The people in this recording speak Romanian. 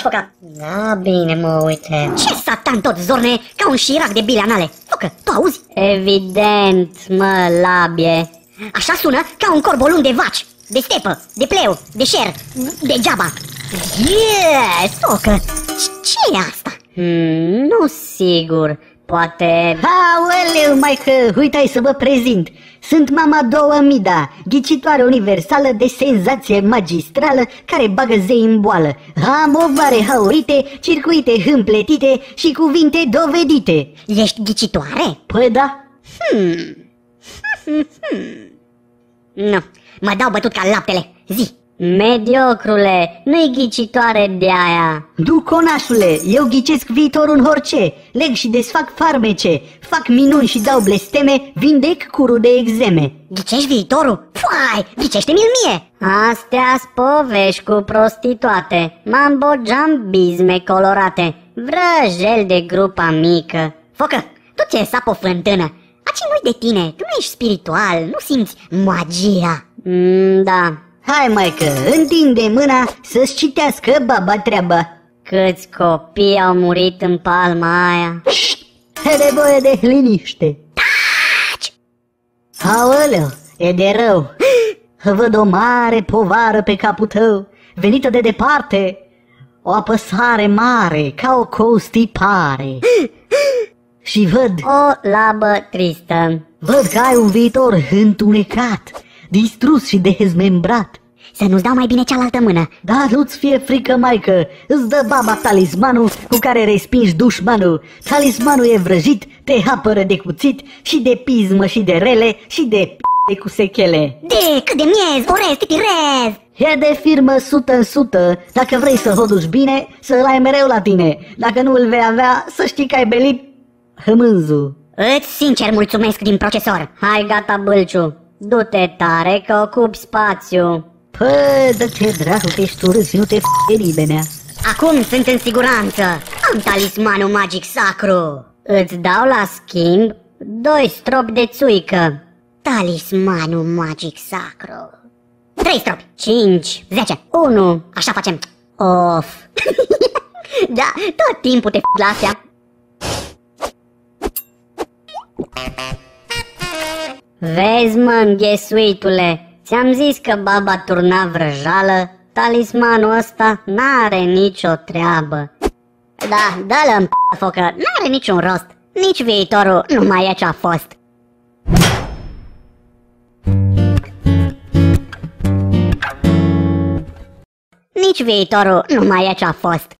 Foca? Da, bine, mă, uite. Ce satan tot zorne ca un șirac de bile anale? Focă, tu auzi? Evident, mă, labie. Așa sună ca un corbolun de vaci, de stepă, de pleu, de șer, de geaba. Yes, focă, ce e asta? Nu sigur, poate... Aoleu, maică, uite-ai să vă prezint. Sunt Mama Două Mida, ghicitoare universală de senzație magistrală care bagă zei în boală. Am ovare haurite, circuite împletite și cuvinte dovedite. Ești ghicitoare? Păi da. Nu, mă dau bătut ca laptele, zi. Mediocrule, nu-i ghicitoare de aia. Du, conașule, eu ghicesc viitorul în orice. Leg și desfac farmece, fac minuni și dau blesteme, vindec curul de exeme. Ghicești viitorul? Foai, ghicește-mi-l mie. Astea-s povești cu prostituate, mambo-jambizme colorate, vrăjeli de grupa mică. Focă, tu ți-e sap o fântână. Aci nu-i de tine, tu nu ești spiritual, nu simți magia. Da. Hai, maică, întinde mâna să-ți citească baba treaba. Câți copii au murit în palma aia? E nevoie de liniște. Taci! Aoleu, e de rău. Văd o mare povară pe capul tău, venită de departe, o apăsare mare, ca o constipare. Și văd O labă tristă. Văd că ai un viitor întunecat, distrus și dezmembrat. Să nu-ți dau mai bine cealaltă mână. Dar nu-ți fie frică, maică, îți dă baba talismanul cu care respingi dușmanul. Talismanul e vrăjit, te apără de cuțit și de pismă și de rele și de p***e cu sechele. De cât de miez, orez, titirez. E de firmă 100%, dacă vrei să o duci bine, să-l ai mereu la tine. Dacă nu îl vei avea, să știi că ai belit hămânzul. Îți sincer mulțumesc din procesor. Hai, gata, Bâlciu, du-te tare că ocupi spațiu. Păi, dă-te dracu că ești urât și nu te f***e nimenea. Acum sunt în siguranță. Am talismanul magic sacru. Îți dau la schimb 2 stropi de țuică. Talismanul magic sacru. 3 stropi. 5. 10. 1. Așa facem. Of. Da, tot timpul te f*** la astea. Vezi, mă, înghesuitule, ți-am zis că baba turna vrăjală. Talismanul ăsta n-are nicio treabă. Da, dă-l în focă, n-are niciun rost. Nici viitorul nu mai e ce-a fost. Nici viitorul nu mai e ce-a fost.